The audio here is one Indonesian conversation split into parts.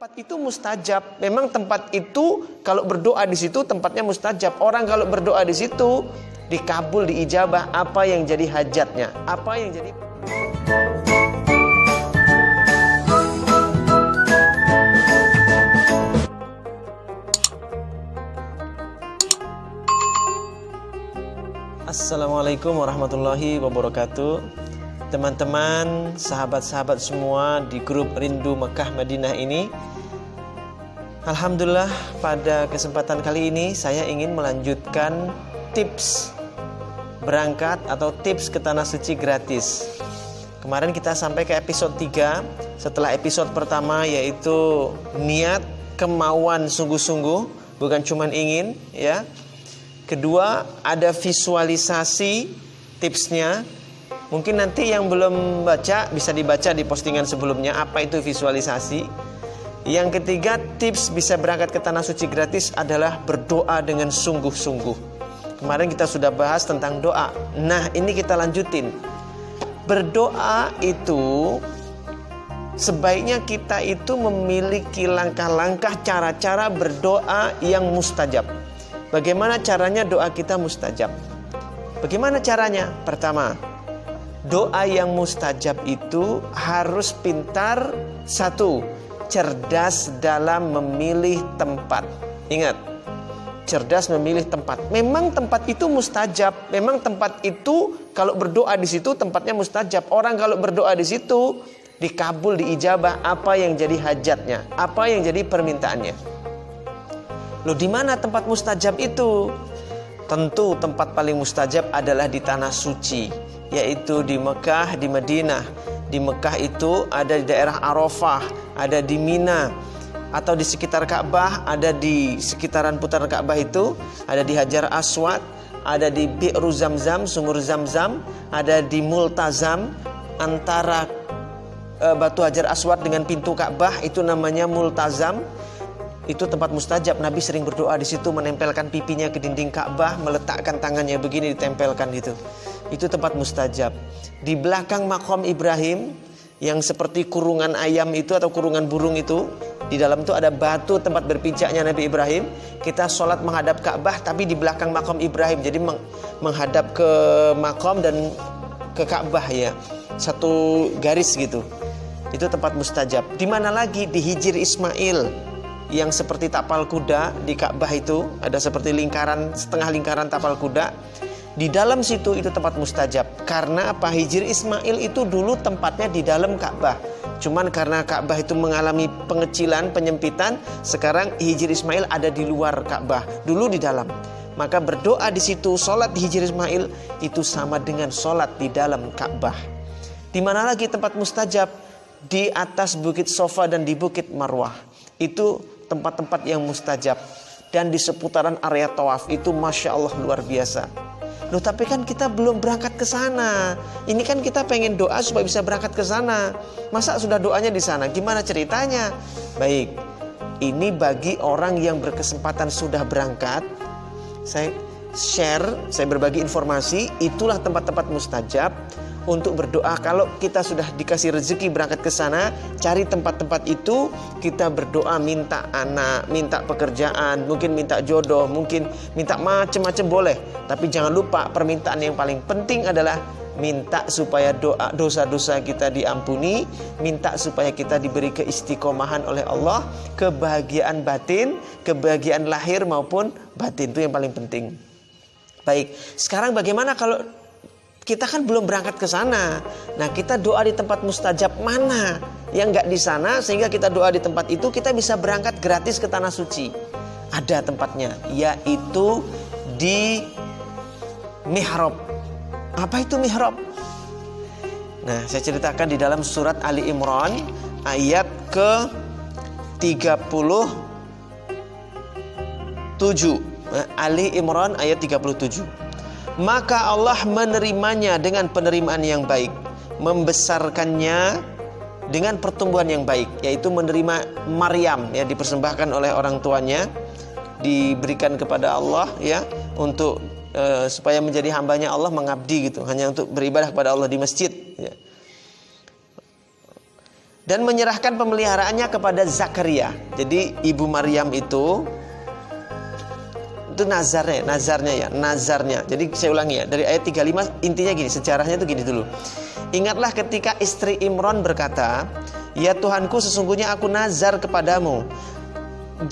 tempat itu mustajab. Memang tempat itu kalau berdoa di situ tempatnya mustajab. Orang kalau berdoa di situ dikabul, diijabah apa yang jadi hajatnya, apa yang jadi. Assalamualaikum warahmatullahi wabarakatuh. Teman-teman, sahabat-sahabat semua di grup Rindu Mekah Madinah ini, alhamdulillah pada kesempatan kali ini saya ingin melanjutkan tips berangkat atau tips ke Tanah Suci gratis. Kemarin kita sampai ke episode 3. Setelah episode pertama yaitu niat, kemauan sungguh-sungguh, bukan cuman ingin, ya. Kedua, ada visualisasi tipsnya. Mungkin nanti yang belum baca bisa dibaca di postingan sebelumnya apa itu visualisasi. Yang ketiga, tips bisa berangkat ke Tanah Suci gratis adalah berdoa dengan sungguh-sungguh. Kemarin kita sudah bahas tentang doa. Nah, ini kita lanjutin. Berdoa itu sebaiknya kita itu memiliki langkah-langkah cara-cara berdoa yang mustajab. Bagaimana caranya doa kita mustajab? Bagaimana caranya? Pertama, doa yang mustajab itu harus pintar. Satu, cerdas dalam memilih tempat. Ingat, cerdas memilih tempat. Memang tempat itu mustajab. Memang tempat itu kalau berdoa di situ tempatnya mustajab. Orang kalau berdoa di situ dikabul, diijabah apa yang jadi hajatnya, apa yang jadi permintaannya. Loh, di mana tempat mustajab itu? Tentu tempat paling mustajab adalah di Tanah Suci, yaitu di Mekah, di Madinah. Di Mekah itu ada di daerah Arafah, ada di Mina, atau di sekitar Ka'bah, ada di sekitaran putaran Ka'bah itu, ada di Hajar Aswad, ada di Bi'ru Zamzam, sumur Zamzam, ada di Multazam, antara batu Hajar Aswad dengan pintu Ka'bah itu namanya Multazam. Itu tempat mustajab. Nabi sering berdoa di situ, menempelkan pipinya ke dinding Ka'bah, meletakkan tangannya begini, ditempelkan gitu. Itu tempat mustajab. Di belakang makom Ibrahim yang seperti kurungan ayam itu atau kurungan burung itu, di dalam itu ada batu tempat berpijaknya Nabi Ibrahim. Kita sholat menghadap Ka'bah tapi di belakang makom Ibrahim. Jadi menghadap ke makom dan ke Ka'bah, ya. Satu garis gitu. Itu tempat mustajab. Di mana lagi? Di Hijr Ismail yang seperti tapal kuda di Ka'bah itu, ada seperti lingkaran, setengah lingkaran tapal kuda. Di dalam situ itu tempat mustajab. Karena apa? Hijr Ismail itu dulu tempatnya di dalam Ka'bah. Cuman karena Ka'bah itu mengalami pengecilan, penyempitan, sekarang Hijr Ismail ada di luar Ka'bah, dulu di dalam. Maka berdoa di situ, sholat di Hijr Ismail itu sama dengan sholat di dalam Ka'bah. Di mana lagi tempat mustajab? Di atas Bukit Sofa dan di Bukit Marwah. Itu tempat-tempat yang mustajab. Dan di seputaran area tawaf itu Masya Allah luar biasa. Loh, tapi kan kita belum berangkat ke sana. Ini kan kita pengen doa supaya bisa berangkat ke sana. Masa sudah doanya di sana? Gimana ceritanya? Baik, ini bagi orang yang berkesempatan sudah berangkat. Saya share, saya berbagi informasi. Itulah tempat-tempat mustajab untuk berdoa. Kalau kita sudah dikasih rezeki berangkat ke sana, cari tempat-tempat itu, kita berdoa minta anak, minta pekerjaan, mungkin minta jodoh, mungkin minta macam-macam boleh. Tapi jangan lupa permintaan yang paling penting adalah minta supaya dosa-dosa kita diampuni, minta supaya kita diberi keistiqomahan oleh Allah, kebahagiaan batin, kebahagiaan lahir maupun batin, itu yang paling penting. Baik, sekarang bagaimana kalau kita kan belum berangkat ke sana? Nah, kita doa di tempat mustajab mana yang nggak di sana, sehingga kita doa di tempat itu kita bisa berangkat gratis ke Tanah Suci. Ada tempatnya, yaitu di mihrab. Apa itu mihrab? Nah, saya ceritakan di dalam surat Ali Imran ayat ke 37. Ali Imran ayat 37. Maka Allah menerimanya dengan penerimaan yang baik, membesarkannya dengan pertumbuhan yang baik, yaitu menerima Maryam, ya, dipersembahkan oleh orang tuanya, diberikan kepada Allah, ya, untuk supaya menjadi hambanya Allah, mengabdi gitu, hanya untuk beribadah kepada Allah di masjid, ya. dan menyerahkan pemeliharaannya kepada Zakaria. Jadi ibu Maryam itu nazarnya. Jadi saya ulangi ya, dari ayat 35 intinya gini, sejarahnya itu gini dulu. Ingatlah ketika istri Imran berkata, "Ya Tuhanku, sesungguhnya aku nazar kepadamu,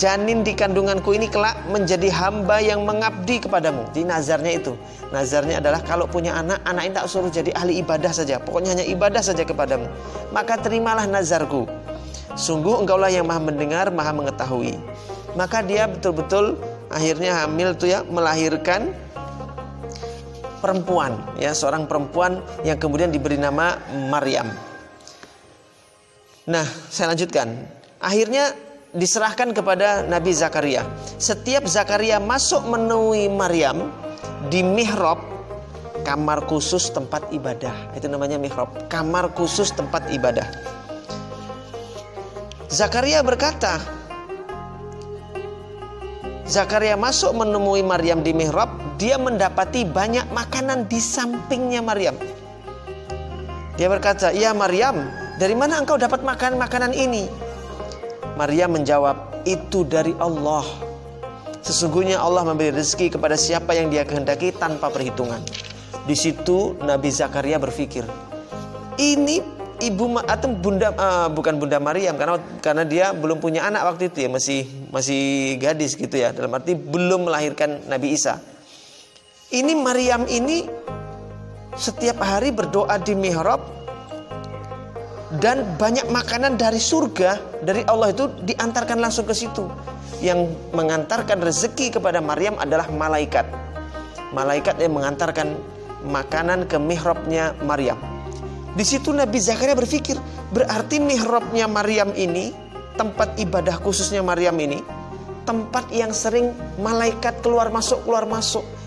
janin di kandunganku ini kelak menjadi hamba yang mengabdi kepadamu." Jadi nazarnya adalah kalau punya anak ini tak suruh jadi ahli ibadah saja, pokoknya hanya ibadah saja kepadamu. Maka terimalah nazarku, sungguh engkaulah yang maha mendengar, maha mengetahui. Maka dia betul-betul akhirnya hamil tuh ya, melahirkan perempuan ya, seorang perempuan yang kemudian diberi nama Maryam. Nah, saya lanjutkan. Akhirnya diserahkan kepada Nabi Zakaria. Setiap Zakaria masuk menemui Maryam di mihrab, kamar khusus tempat ibadah. Itu namanya mihrab, kamar khusus tempat ibadah. Zakaria berkata, Zakaria masuk menemui Maryam di mihrab, dia mendapati banyak makanan di sampingnya Maryam. Dia berkata, "Ya Maryam, dari mana engkau dapat makan makanan ini?" Maryam menjawab, "Itu dari Allah. Sesungguhnya Allah memberi rezeki kepada siapa yang Dia kehendaki tanpa perhitungan." Di situ Nabi Zakaria berpikir, ini ibu atau bunda, bukan bunda Maryam, karena dia belum punya anak waktu itu ya, masih gadis gitu ya, dalam arti belum melahirkan Nabi Isa. Ini Maryam ini setiap hari berdoa di mihrab, dan banyak makanan dari surga, dari Allah itu diantarkan langsung ke situ. Yang mengantarkan rezeki kepada Maryam adalah malaikat. Malaikat yang mengantarkan makanan ke mihrabnya Maryam. Di situ Nabi Zakaria berpikir, berarti mihrabnya Maryam ini, tempat ibadah khususnya Maryam ini, tempat yang sering malaikat keluar masuk.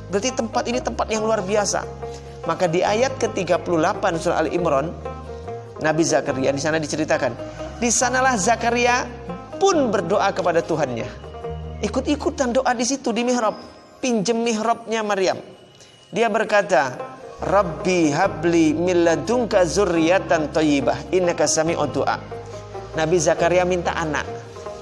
Berarti tempat ini tempat yang luar biasa. Maka di ayat ke-38 surah Al-Imran, Nabi Zakaria di sana diceritakan, di sanalah Zakaria pun berdoa kepada Tuhannya. Ikut-ikutan doa di situ di mihrab, pinjem mihrabnya Maryam. Dia berkata, "Rabbi habli min ladunka dzurriyyatan thayyibah innaka sami'ud du'a." Nabi Zakaria minta anak.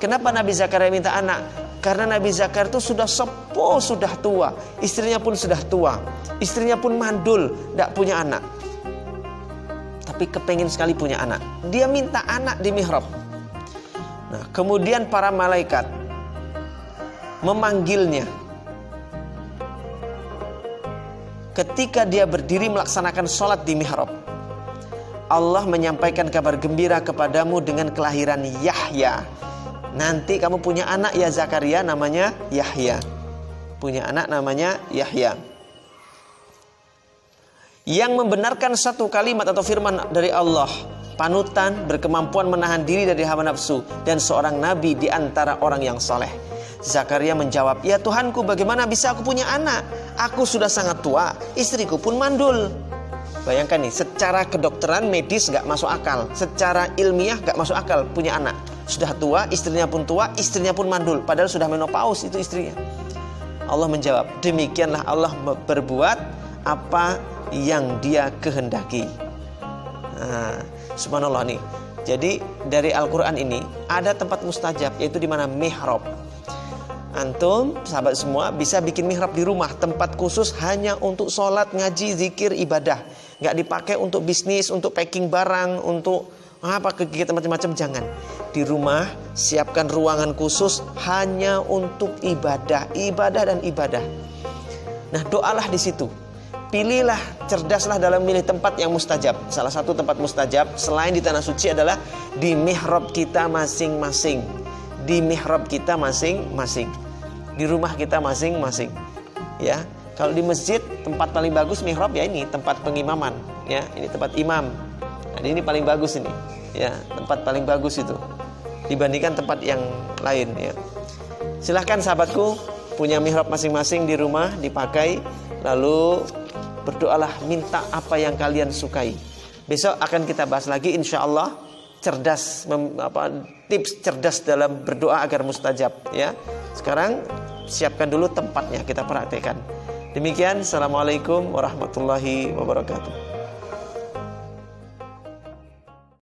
Kenapa Nabi Zakaria minta anak? Karena Nabi Zakaria itu sudah sepuh, sudah tua, istrinya pun sudah tua, istrinya pun mandul, tidak punya anak. Tapi kepengen sekali punya anak. Dia minta anak di mihrab. Nah, kemudian para malaikat memanggilnya. Ketika dia berdiri melaksanakan sholat di mihrab, Allah menyampaikan kabar gembira kepadamu dengan kelahiran Yahya. Nanti kamu punya anak ya Zakaria, namanya Yahya. Punya anak namanya Yahya. Yang membenarkan satu kalimat atau firman dari Allah, panutan, berkemampuan menahan diri dari hawa nafsu, dan seorang nabi di antara orang yang soleh. Zakaria menjawab, "Ya Tuhanku, bagaimana bisa aku punya anak? Aku sudah sangat tua, istriku pun mandul." Bayangkan nih, secara kedokteran medis gak masuk akal, secara ilmiah gak masuk akal punya anak. Sudah tua, istrinya pun mandul, padahal sudah menopause itu istrinya. Allah menjawab, demikianlah Allah berbuat apa yang Dia kehendaki. Nah, subhanallah nih. Jadi dari Al-Quran ini ada tempat mustajab, yaitu di mana mihrab. Antum, sahabat semua, bisa bikin mihrab di rumah, tempat khusus hanya untuk sholat, ngaji, zikir, ibadah. Nggak dipakai untuk bisnis, untuk packing barang, untuk kegiatan macam-macam, jangan. Di rumah siapkan ruangan khusus hanya untuk ibadah dan ibadah. Nah, doalah di situ. Pilihlah, cerdaslah dalam milih tempat yang mustajab. Salah satu tempat mustajab selain di tanah suci adalah di mihrab kita masing-masing. Di mihrab kita masing-masing, di rumah kita masing-masing, ya. Kalau di masjid tempat paling bagus mihrab ya ini tempat pengimaman, ya. Ini tempat imam. Nah, ini paling bagus ini, ya. Tempat paling bagus itu dibandingkan tempat yang lain, ya. Silahkan sahabatku punya mihrab masing-masing di rumah dipakai, lalu berdoalah, minta apa yang kalian sukai. Besok akan kita bahas lagi insya Allah. Cerdas, tips cerdas dalam berdoa agar mustajab, ya. Sekarang siapkan dulu tempatnya, kita praktekkan. Demikian, assalamualaikum warahmatullahi wabarakatuh.